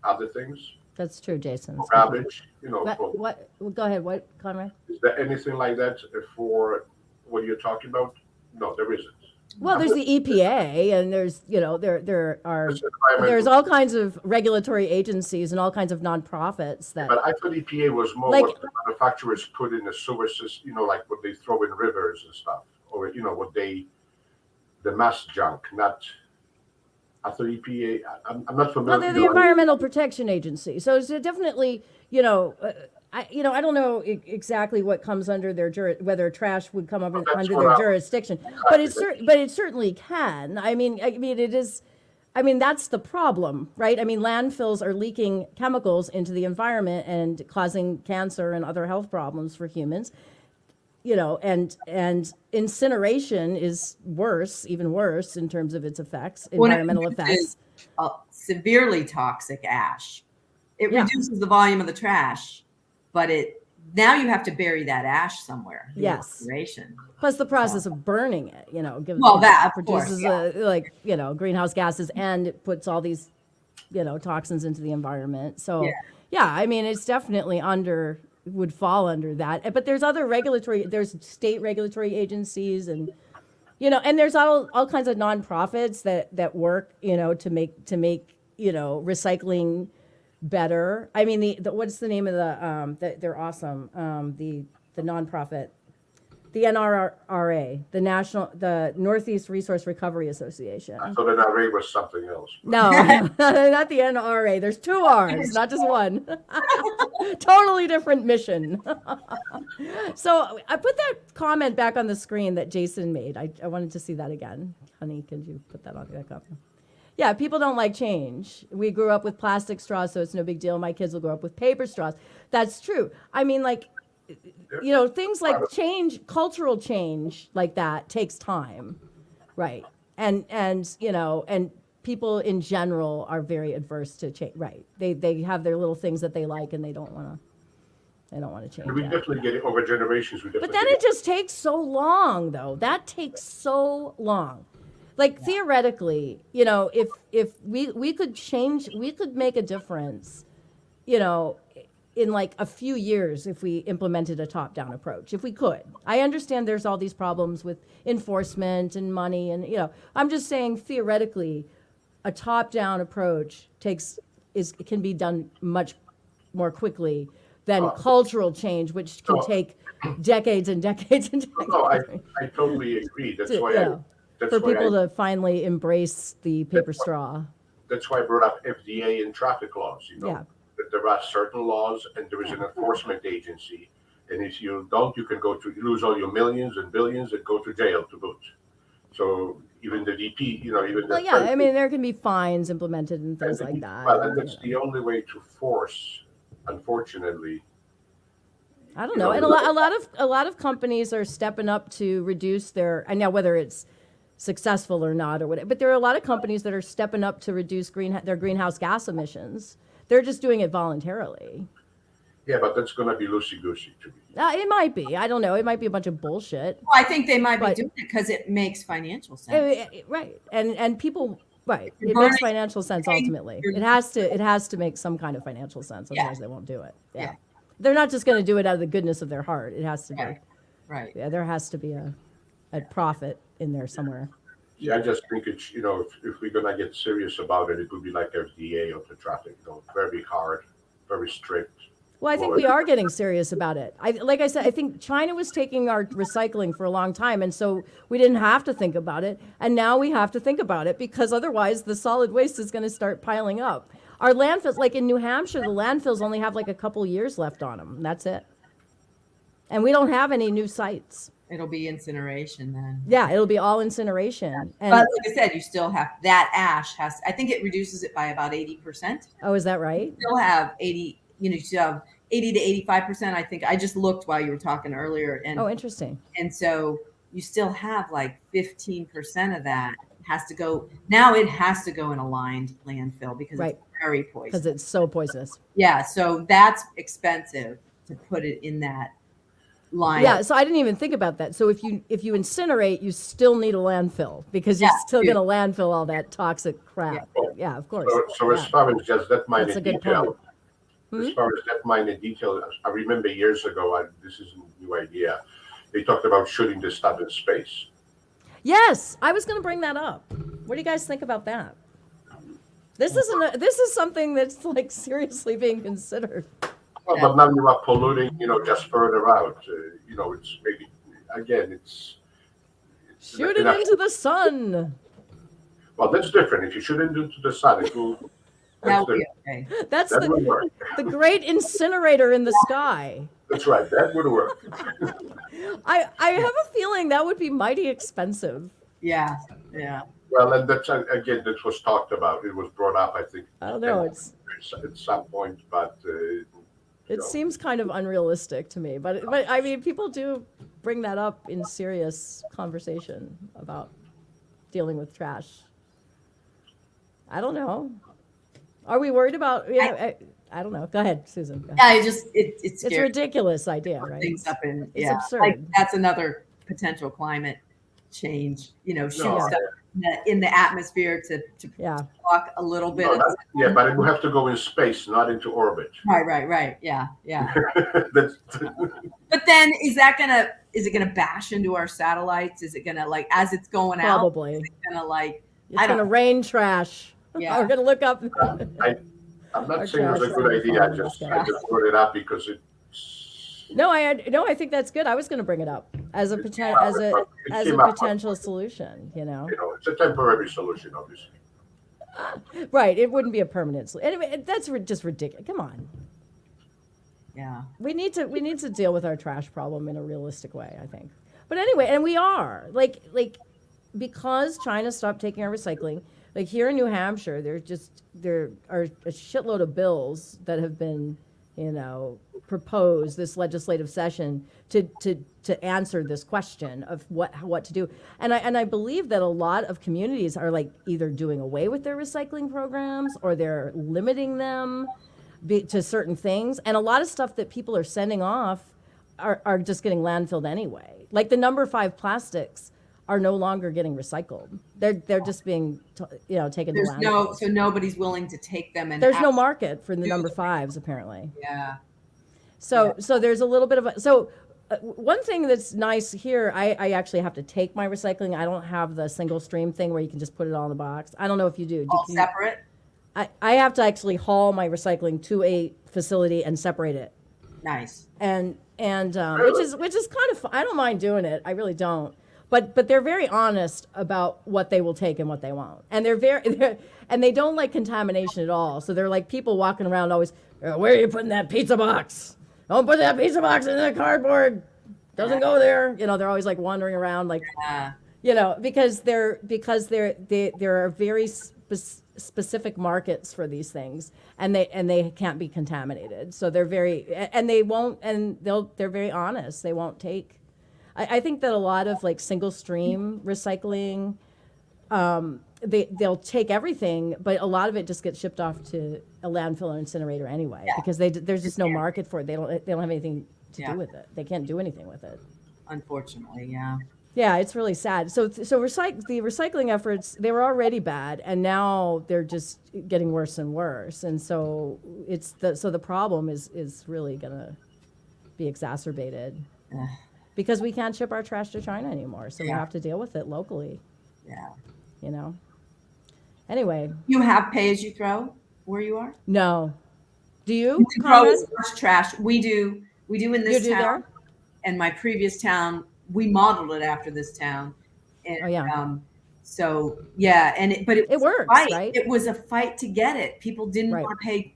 other things? That's true, Jason. For garbage, What? Go ahead. What, Conrad? Is there anything like that for what you're talking about? No, there isn't. Well, there's the EPA, and there's, there's all kinds of regulatory agencies and all kinds of nonprofits that. But I thought EPA was more what the manufacturers put in the sewer system, like what they throw in rivers and stuff, or the mass junk. Not. I thought EPA. I'm not familiar. Well, they're the Environmental Protection Agency, so it's definitely, I don't know exactly what comes under their whether trash would come under their jurisdiction, but it certainly can. I mean, it is. I mean, that's the problem, right? I mean, landfills are leaking chemicals into the environment and causing cancer and other health problems for humans. And incineration is worse, even worse in terms of its effects, environmental effects. Severely toxic ash. It reduces the volume of the trash, but it now you have to bury that ash somewhere. The Yes. incineration. Plus the process of burning it, gives Well, that, of course, produces greenhouse gases, and it puts all these, toxins into the environment. So yeah, I mean, it's definitely would fall under that. But there's there's state regulatory agencies, and and there's all kinds of nonprofits that work, to make recycling better. I mean, the what's the name of they're awesome. The nonprofit, the NRRA, the Northeast Resource Recovery Association. I thought an array was something else. No, not the NRA. There's 2 R's, not just one. Totally different mission. So I put that comment back on the screen that Jason made. I wanted to see that again. Honey, could you put that on back up? Yeah, people don't like change. We grew up with plastic straws, so it's no big deal. My kids will grow up with paper straws. That's true. I mean, things like change, cultural change like that takes time, right? And people in general are very adverse to change, right? They have their little things that they like, and they don't want to change. And we definitely get it over generations. But then it just takes so long, though. That takes so long. Like theoretically, if we could change, we could make a difference, in like a few years if we implemented a top-down approach, if we could. I understand there's all these problems with enforcement and money, and I'm just saying theoretically, a top-down approach can be done much more quickly than cultural change, which can take decades and decades and decades. No, I totally agree. That's why for people to finally embrace the paper straw. That's why I brought up FDA and traffic laws. Yeah. That there are certain laws, and there is an enforcement agency, and if you don't, you can lose all your millions and billions and go to jail to boot. So even the DP, even well, yeah, I mean, there can be fines implemented and things like that. Well, and that's the only way to force, unfortunately. I don't know, and a lot of companies are stepping up to reduce and now whether it's successful or not or whatever, but there are a lot of companies that are stepping up to reduce their greenhouse gas emissions. They're just doing it voluntarily. Yeah, but that's going to be loosey-goosey to me. It might be. I don't know. It might be a bunch of bullshit. Well, I think they might be doing it because it makes financial sense. Right. And people, right. It makes financial sense ultimately. It has to make some kind of financial sense. Otherwise they won't do it. Yeah. They're not just going to do it out of the goodness of their heart. It has to be. Right. Yeah, there has to be a profit in there somewhere. Yeah, I just think it's, if we're going to get serious about it, it would be like FDA of the traffic, very hard, very strict. Well, I think we are getting serious about it. Like I said, I think China was taking our recycling for a long time, and so we didn't have to think about it. And now we have to think about it because otherwise the solid waste is going to start piling up. Our landfills, like in New Hampshire, the landfills only have like a couple years left on them. And that's it. And we don't have any new sites. It'll be incineration then. Yeah, it'll be all incineration. And but like I said, you still have that ash I think it reduces it by about 80%. Oh, is that right? You still have 80, you still have 80 to 85%. I think I just looked while you were talking earlier. And oh, interesting. And so you still have like 15% of that has to go. Now it has to go in a lined landfill because it's very poisonous. Because it's so poisonous. Yeah, so that's expensive to put it in that line. Yeah, so I didn't even think about that. So if you incinerate, you still need a landfill because you're still going to landfill all that toxic crap. Yeah, of course. So as far as just that mine in detail, as far as that mine in detail, I remember years ago, this is a new idea, they talked about shooting the stuff in space. Yes, I was going to bring that up. What do you guys think about that? This is something that's like seriously being considered. Well, but now you are polluting, just further out. It's maybe, again, it's shoot it into the sun. Well, that's different. If you shoot it into the sun, it will. That would be okay. That's the great incinerator in the sky. That's right. That would work. I have a feeling that would be mighty expensive. Yeah. Well, and that's again, that was talked about. It was brought up, I think. I don't know. At some point, but. It seems kind of unrealistic to me, but I mean, people do bring that up in serious conversation about dealing with trash. I don't know. Are we worried about? I don't know. Go ahead, Susan. Go ahead. Yeah, it's It's a scary. ridiculous idea, right? Things up in It's yeah, absurd. like that's another potential climate change. Shoot No, stuff in the atmosphere to Yeah. block a little bit. no, yeah, but it will have to go in space, not into orbit. Right. Yeah. That's But then is it gonna bash into our satellites? Is it gonna like as it's going out? Probably. Is it gonna like It's going to rain trash. Yeah. We're going to look up. I'm Our not saying it was a trash good is idea. I falling just in the brought it up because it's No, I think that's good. I was going to bring it up as a It came up. potential solution. It's a temporary solution, obviously. Right? It wouldn't be a permanent solution. Anyway, that's just ridiculous. Come on, yeah. we need to deal with our trash problem in a realistic way. I think. But anyway, and we are like because China stopped taking our recycling. Like here in New Hampshire, there are a shitload of bills that have been, proposed this legislative session to answer this question of what to do. And I believe that a lot of communities are like either doing away with their recycling programs or they're limiting them to certain things. And a lot of stuff that people are sending off are just getting landfilled anyway. Like the number 5 plastics are no longer getting recycled. They're just being taken to landfill. So nobody's willing to take them and There's no market for the number 5s apparently. Yeah. So there's a little bit of one thing that's nice here, I actually have to take my recycling. I don't have the single stream thing where you can just put it all in the box. I don't know if you do. All separate? I have to actually haul my recycling to a facility and separate it. Nice. And which is kind of fun. I don't mind doing it. I really don't. But they're very honest about what they will take and what they won't. And and they don't like contamination at all. So they're like people walking around always, where are you putting that pizza box? Don't put that pizza box in the cardboard. Doesn't go there. They're always like wandering around like, because there are very specific markets for these things and they can't be contaminated. So they're they're very honest. They won't take. I think that a lot of like single stream recycling, they'll take everything, but a lot of it just gets shipped off to a landfill or incinerator anyway because there's just no market for it. They don't have anything to do with it. They can't do anything with it. Unfortunately, yeah. Yeah, it's really sad. So the recycling efforts, they were already bad, and now they're just getting worse and worse. And so the problem is really gonna be exacerbated. Because we can't ship our trash to China anymore, so we have to deal with it locally. Yeah. Anyway. You have pay as you throw where you are? No. Do you? You can throw as much trash. We do in this town. There? And my previous town, we modeled it after this town. And, so yeah, but it works, right? It was a fight to get it. People didn't want to pay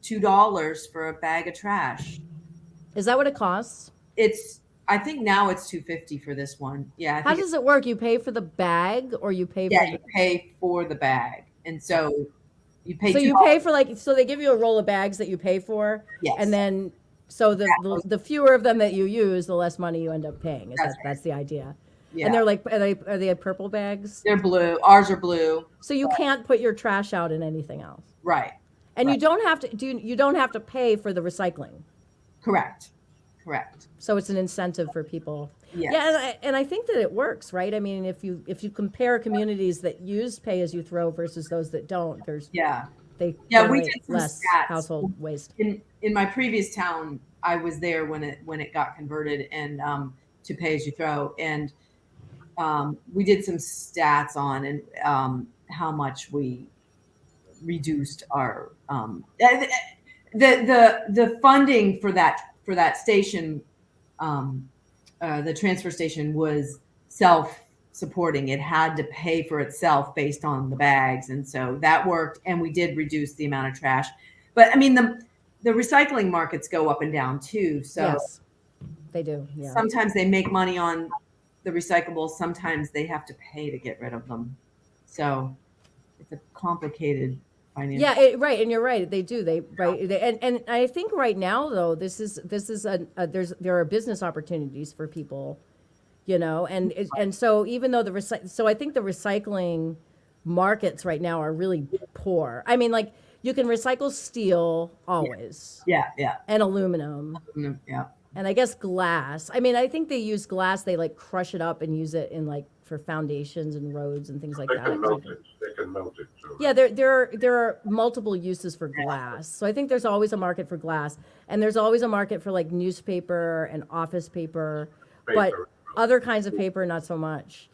$2 for a bag of trash. Is that what it costs? I think now it's $2.50 for this one. Yeah. How does it work? You pay for the bag, or you pay? You pay for the bag, and so you pay. So you pay for so they give you a roll of bags that you pay for, and then the fewer of them that you use, the less money you end up paying. That's the idea. Yeah. And they're like, are they purple bags? They're blue. Ours are blue. So you can't put your trash out in anything else. Right. And you don't have to you don't have to pay for the recycling. Correct. So it's an incentive for people. Yes. Yeah, and I think that it works, right? I mean, if you compare communities that use pay as you throw versus those that don't, they we did some less stats. household waste. In my previous town, I was there when it got converted and to pay as you throw, and we did some stats on and how much we reduced our the funding for that station, the transfer station was self-supporting. It had to pay for itself based on the bags. And so that worked. And we did reduce the amount of trash. But I mean, the recycling markets go up and down too. So yes, they do. Yeah. Sometimes they make money on the recyclables. Sometimes they have to pay to get rid of them. So it's a complicated financial. Yeah, right, and you're right. They do. And I think right now though, there are business opportunities for people, and so even though so I think the recycling markets right now are really poor. I mean, like you can recycle steel always, Yeah, yeah, and aluminum, yeah. and I guess glass. I mean, I think they use glass. They like crush it up and use it in like for foundations and roads and things like They that. can melt it. They can melt it too. Yeah, there are multiple uses for glass. So I think there's always a market for glass, and there's always a market for like newspaper and office paper, but Paper. other kinds of paper not so much,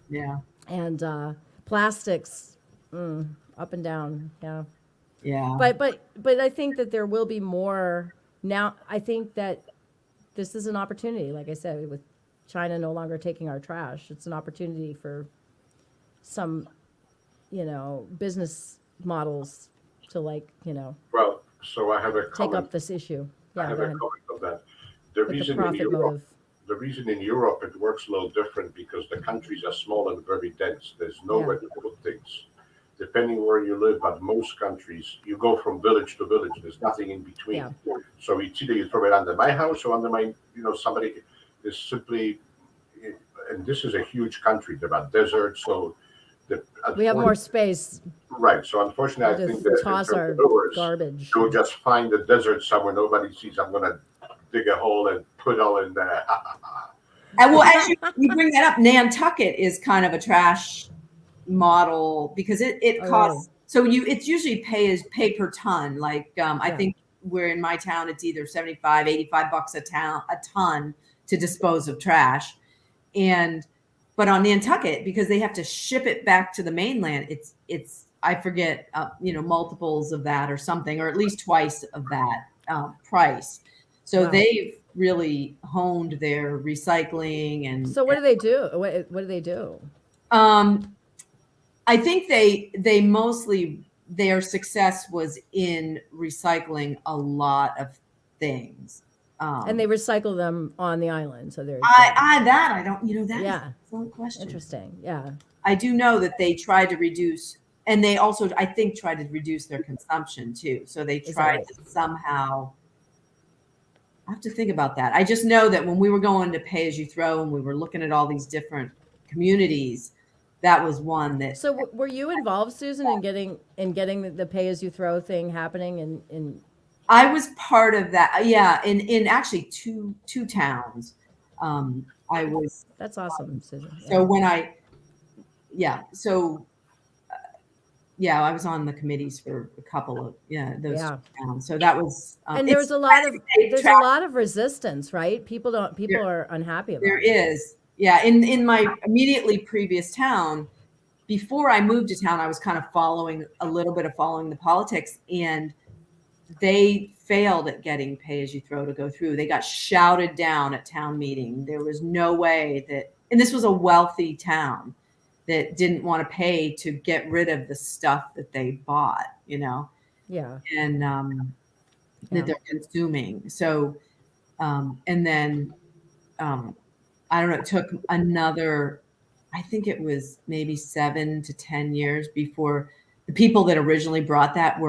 Yeah, And plastics, up and down, yeah. yeah. But I think that there will be more now. I think that this is an opportunity, like I said, with China no longer taking our trash. It's an opportunity for some business models to Well, so I have a take comment. up this issue. I Yeah, have go a ahead. comment on that. The With the reason in profit Europe, motive. the reason in Europe it works a little different because the countries are small and very dense. There's nowhere to put things. Depending where you live, but most countries, you go from village to village. There's nothing in between. Yeah. So it's either you throw it under my house or under my, somebody is simply, and this is a huge country. There are deserts, so We have more space right. So unfortunately, I to think that toss our entrepreneurs garbage. will just find a desert somewhere nobody sees. I'm gonna dig a hole and put all in there. And well, actually, you bring that up. Nantucket is kind of a trash model because it Oh, costs. So it's usually pay per ton. Like I Yeah. think we're in my town, it's either 75, 85 bucks a ton to dispose of trash. But on Nantucket, because they have to ship it back to the mainland, it's I forget multiples of that or something, or at least twice of that price. So Wow. they've really honed their recycling and. So what do they do? What do they do? I think they mostly their success was in recycling a lot of things. And they recycle them on the island. So they're I don't that is Yeah. an excellent question. Interesting. Yeah. I do know that they tried to reduce, and they also I think tried to reduce their consumption too. So they Is that tried right? to somehow. I have to think about that. I just know that when we were going to pay as you throw and we were looking at all these different communities, that was one that. So were you involved, Susan, in getting the pay as you throw thing happening in I was part of that. Yeah, in actually two towns. I was. That's awesome, Susan. So when I was on the committees for a couple of those towns. So that was. And there's a lot of resistance, right? People are unhappy about There it. is. Yeah, in my immediately previous town, before I moved to town, I was kind of following the politics, and they failed at getting pay as you throw to go through. They got shouted down at town meeting. There was no way and this was a wealthy town that didn't want to pay to get rid of the stuff that they bought, Yeah. and that they're consuming. So, and then, I don't know, it took another, I think it was maybe 7 to 10 years before the people that originally brought that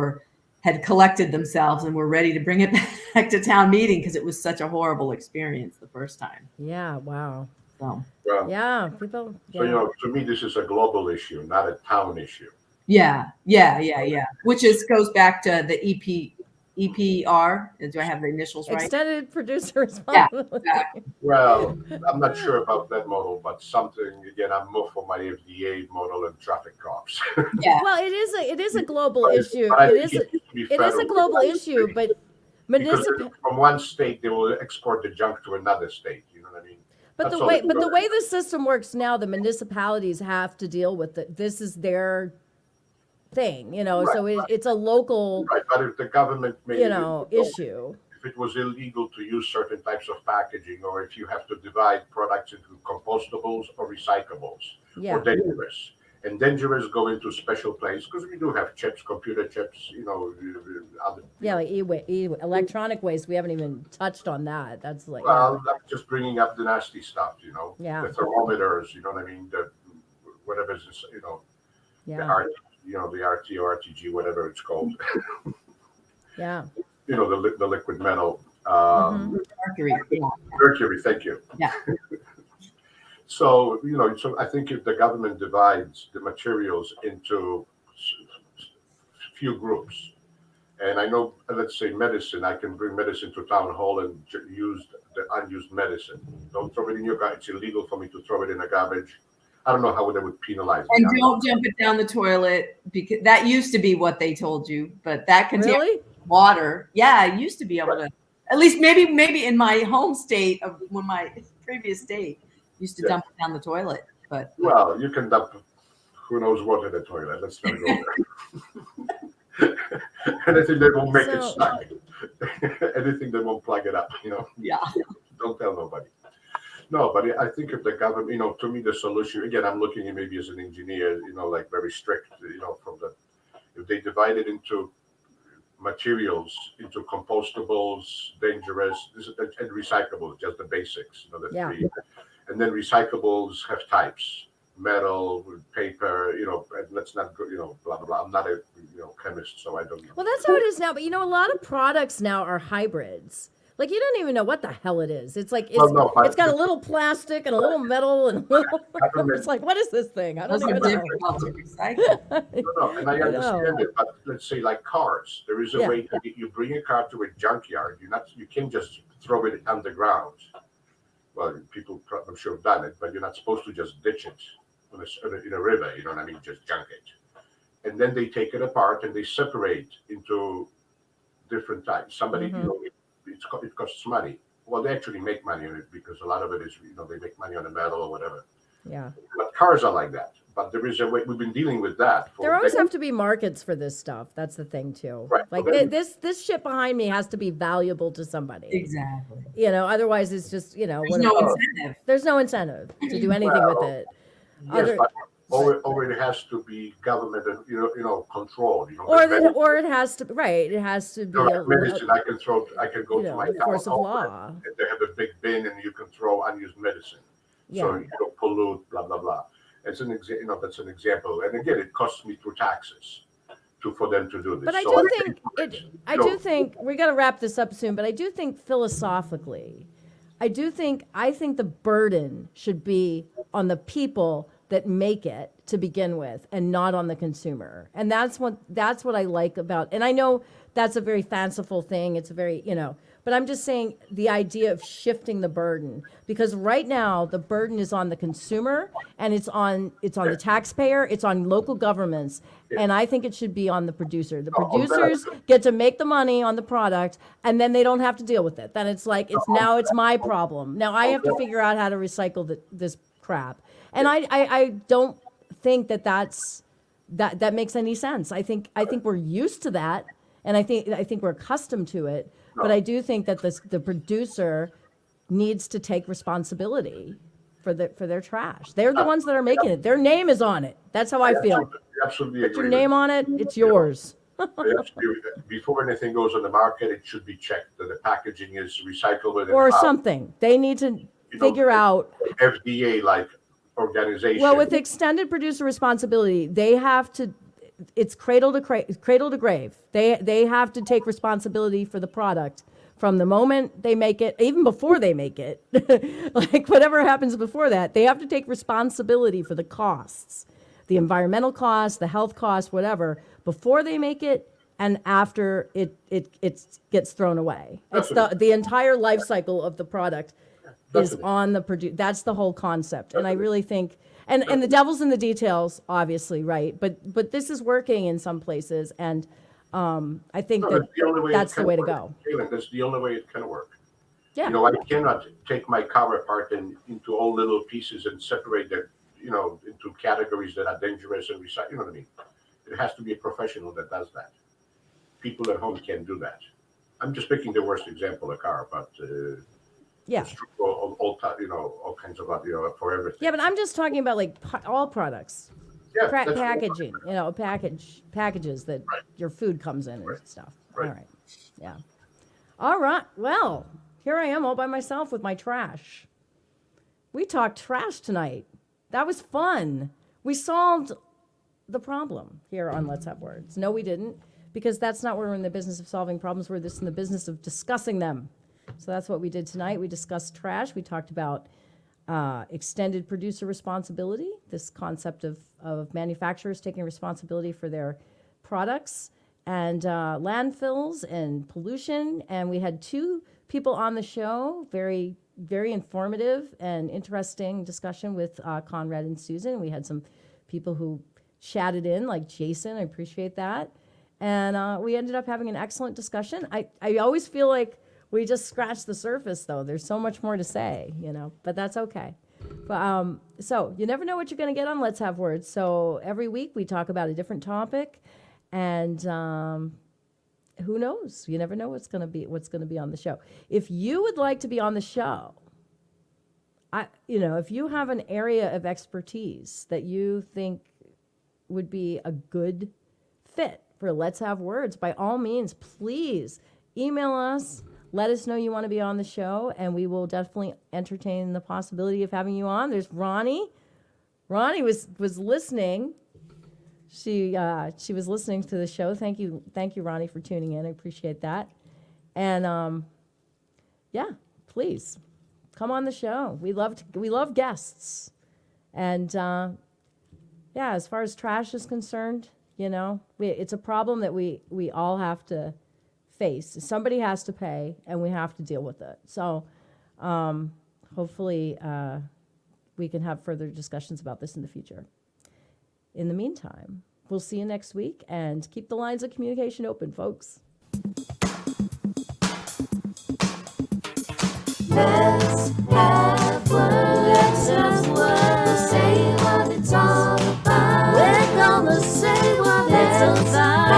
had collected themselves and were ready to bring it back to town meeting because it was such a horrible experience the first time. Yeah. Wow. So. Well, Yeah. People. Yeah. so to me, this is a global issue, not a town issue. Yeah. Which goes back to the EPR. Do I have the initials right? Extended producer responsibility. Exactly. Well, I'm not sure about that model, but something again. I'm more for my FDA model and traffic cops. Yeah. Well, it is a global issue. But I It think is a global issue, but because from one state they will export the junk to another state. You know what I mean? But the way the system works now, the municipalities have to deal with it. This is their thing, so it's a local, right. But if the government made issue. if it was illegal to use certain types of packaging, or if you have to divide products into compostables or recyclables, or dangerous. And dangerous go into special place because we do have chips, computer chips, other. Yeah, like electronic waste. We haven't even touched on that. That's like. Well, I'm just bringing up the nasty stuff, Yeah. The thermometers, you know what I mean? The whatever is, Yeah. the RT, the RT or RTG, whatever it's called. Yeah. The liquid metal. Mercury. Yeah. Mercury, thank you. Yeah. So, so I think if the government divides the materials into few groups. And I know, let's say medicine, I can bring medicine to town hall and use the unused medicine. Don't throw it in your garbage. It's illegal for me to throw it in the garbage. I don't know how they would penalize me. And don't dump it down the toilet, because that used to be what they told you, but that contaminates Really? water. Yeah, I used to be able to, at least maybe in my home state of when my previous state used to dump it down the toilet. But well, you can dump who knows what in the toilet. Let's not go there. Anything that won't make it stuck. Anything that won't plug it up, yeah. Don't tell nobody. No, but I think if the government, to me, the solution, again, I'm looking at maybe as an engineer, like very strict, if they divide it into materials, into compostables, dangerous, and recyclables, just the basics, the three. And then recyclables have types, metal, paper, and let's not go, blah, blah, blah. I'm not a, chemist, so I don't know. Well, that's how it is now. But a lot of products now are hybrids. Like, you don't even know what the hell it is. It's like, it's got a little plastic and a little metal and a little, it's like, what is this thing? I don't even know. To recycle. No, and I understand it, but let's say like cars, there is a way to you bring a car to a junkyard. You can't just throw it underground. Well, people, I'm sure, have done it, but you're not supposed to just ditch it in a river. You know what I mean? Just junk it, and then they take it apart and they separate into different types. Somebody, it costs money. Well, they actually make money on it because a lot of it is, they make money on the metal or whatever. Yeah. But cars are like that. But there is a way. We've been dealing with that. There always have to be markets for this stuff. That's the thing too. Right. Like this shit behind me has to be valuable to somebody. Exactly. Otherwise it's just, There's no incentive. There's no incentive to do anything with it. Yes, but or it has to be government, controlled. Or it has to, right? It has to be medicine. I can go to my force town of hall law. and they have a big bin, and you can throw unused medicine. So you don't pollute, blah blah blah. It's an that's an example. And again, it costs me through taxes for them to do this. But I do think we got to wrap this up soon. But I do think philosophically, I think the burden should be on the people that make it to begin with, and not on the consumer. And that's what I like about. And I know that's a very fanciful thing. It's a very But I'm just saying the idea of shifting the burden, because right now the burden is on the consumer, and it's on the taxpayer, it's on local governments, and I think it should be on the producer. The producers get to make the money on the product, and then they don't have to deal with it. Then it's like it's my problem. Now I have to figure out how to recycle this crap, and I don't think that makes any sense. I think we're used to that, and I think we're accustomed to it. But I do think that the producer needs to take responsibility for their trash. They're the ones that are making it. Their name is on it. That's how I feel. Absolutely Put agree. your name on it. It's yours. Before anything goes on the market, it should be checked that the packaging is recyclable Or something. They need to figure out. FDA like organization. Well, with extended producer responsibility, they have to. It's cradle to grave. They have to take responsibility for the product from the moment they make it, even before they make it. Like whatever happens before that, they have to take responsibility for the costs, the environmental costs, the health costs, whatever, before they make it and after it gets thrown away. It's the entire life cycle of the product is on the producer. That's the whole concept. And I really think. And the devil's in the details, obviously, right? But this is working in some places, and I think that's the way to go. That's the only way it can work. Yeah. I cannot take my car apart into all little pieces and separate them, into categories that are dangerous and recycle. You know what I mean? It has to be a professional that does that. People at home can't do that. I'm just picking the worst example, a car, but. Yeah. It's true for all kinds of, for everything. Yeah, but I'm just talking about like all products. Yeah, packaging, packages that your food comes in and stuff. Right. All right. Yeah. All right. Well, here I am all by myself with my trash. We talked trash tonight. That was fun. We solved the problem here on Let's Have Words. No, we didn't, because that's not where we're in the business of solving problems. We're in the business of discussing them. So that's what we did tonight. We discussed trash. We talked about extended producer responsibility, this concept of manufacturers taking responsibility for their products, and landfills and pollution. And we had 2 people on the show, very, very informative and interesting discussion with Conrad and Susan. We had some people who chatted in, like Jason. I appreciate that. And we ended up having an excellent discussion. I always feel like we just scratched the surface, though. There's so much more to say, but that's okay. But, so you never know what you're going to get on Let's Have Words. So every week we talk about a different topic, and who knows? You never know what's going to be on the show. If you would like to be on the show, if you have an area of expertise that you think would be a good fit for Let's Have Words, by all means, please email us. Let us know you want to be on the show, and we will definitely entertain the possibility of having you on. There's Ronnie. Ronnie was listening. She was listening to the show. Thank you, Ronnie, for tuning in. I appreciate that. And yeah, please come on the show. We love guests. And yeah, as far as trash is concerned, it's a problem that we all have to face. Somebody has to pay, and we have to deal with it. So hopefully we can have further discussions about this in the future. In the meantime, we'll see you next week, and keep the lines of communication open, folks. Let's have words. Let's have words. Say what it's all about. We're gonna say what it's about.